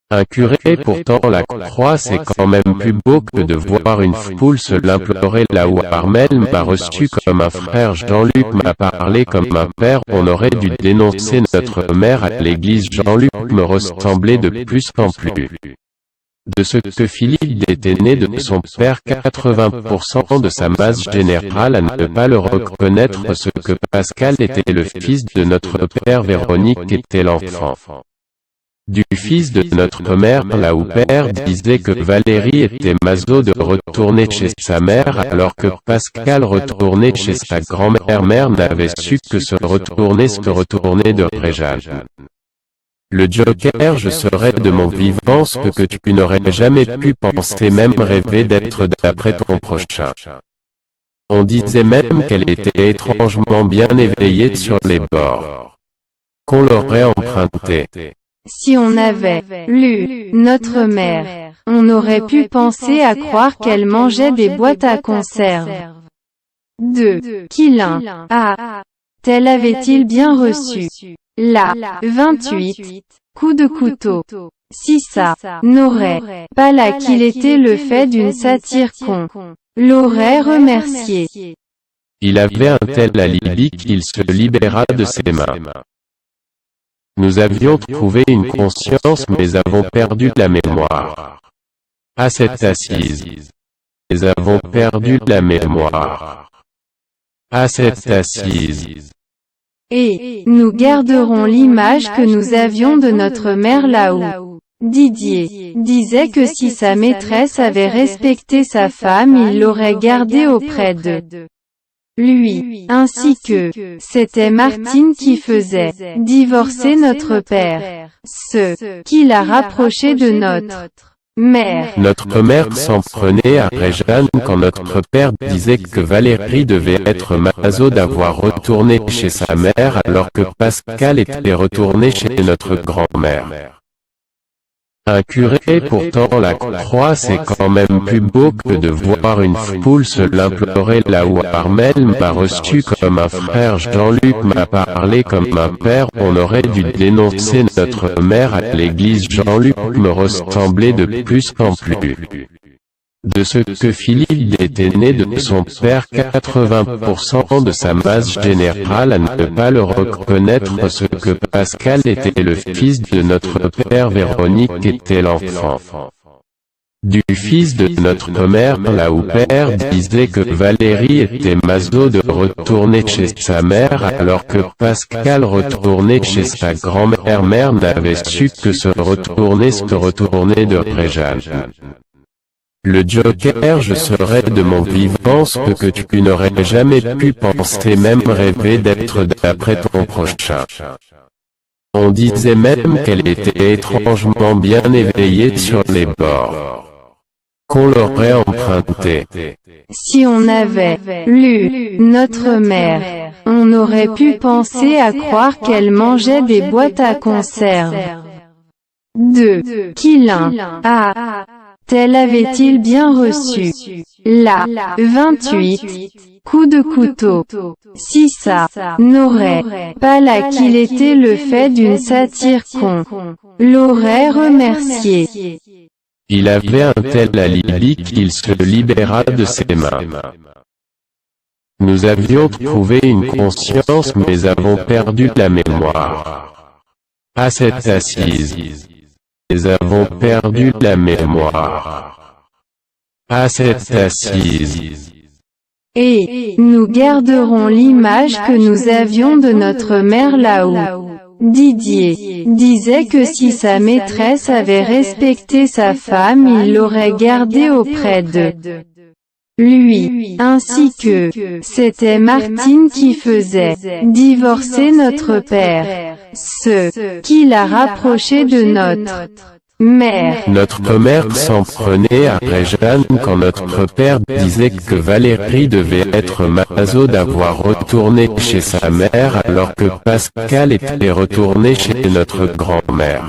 Un curé pourtant la croix c'est quand même plus beau que de voir une foule se l'implorer là où Armel m'a reçu comme un frère, Jean-Luc m'a parlé comme un père, on aurait dû dénoncer notre mère à l'église. Jean-Luc me ressemblait de plus en plus. De ce que Philippe était né de son père, 80% de sa masse générale à ne pas le reconnaître, ce que Pascal était le fils de notre père, Véronique était l'enfant du fils de notre mère. Là où père disait que Valérie était maso de retourner chez sa mère alors que Pascal retournait chez sa grand-mère. Mère n'avait su que se retourner de Réjeanne. Le joker, je serais de mon vivant ce que tu n'aurais jamais pu penser, même rêver d'être d'après ton prochain. On disait même qu'elle était étrangement bien éveillée sur les bords, qu'on l'aurait empruntée. Si on avait lu notre mère, on aurait pu penser à croire qu'elle mangeait des boîtes à conserve. 2. Qui l'un tel avait-il bien reçu la 28 coups de couteau. Si ça n'aurait pas là qu'il était le fait d'une satire qu'on l'aurait remercié. Il avait un tel alibi qu'il se libéra de ses mains. Nous avions trouvé une conscience mais avons perdu la mémoire. À cette assise. Nous avons perdu la mémoire. À cette assise. Et nous garderons l'image que nous avions de notre mère là-haut. Didier disait que si sa maîtresse avait respecté sa femme, il l'aurait gardée auprès de lui, ainsi que c'était Martine qui faisait divorcer notre père, ce qui l'a rapproché de notre mère. Notre mère s'en prenait à Réjeanne quand notre père disait que Valérie devait être maso d'avoir retourné chez sa mère alors que Pascal était retourné chez notre grand-mère. Un curé pourtant la croix c'est quand même plus beau que de voir une foule se l'implorer là où Armel m'a reçu comme un frère, Jean-Luc m'a parlé comme un père, on aurait dû dénoncer notre mère à l'église. Jean-Luc me ressemblait de plus en plus. De ce que Philippe était né de son père, 80% de sa masse générale à ne pas le reconnaître, ce que Pascal était le fils de notre père, Véronique était l'enfant du fils de notre mère. Là où père disait que Valérie était maso de retourner chez sa mère alors que Pascal retournait chez sa grand-mère. Mère n'avait su que se retourner de Réjeanne. Le joker, je serais de mon vivant ce que tu n'aurais jamais pu penser, même rêver d'être d'après ton prochain. On disait même qu'elle était étrangement bien éveillée sur les bords, qu'on l'aurait empruntée. Si on avait lu notre mère, on aurait pu penser à croire qu'elle mangeait des boîtes à conserve. 2. Qui l'un tel avait-il bien reçu la 28 coups de couteau. Si ça n'aurait pas là qu'il était le fait d'une satire qu'on l'aurait remercié. Il avait un tel alibi qu'il se libéra de ses mains. Nous avions trouvé une conscience mais avons perdu la mémoire. À cette assise. Nous avons perdu la mémoire. À cette assise. Et nous garderons l'image que nous avions de notre mère là-haut. Didier disait que si sa maîtresse avait respecté sa femme, il l'aurait gardée auprès de lui, ainsi que c'était Martine qui faisait divorcer notre père, ce qui l'a rapproché de notre mère. Notre mère s'en prenait à Réjeanne quand notre père disait que Valérie devait être maso d'avoir retourné chez sa mère alors que Pascal était retourné chez notre grand-mère.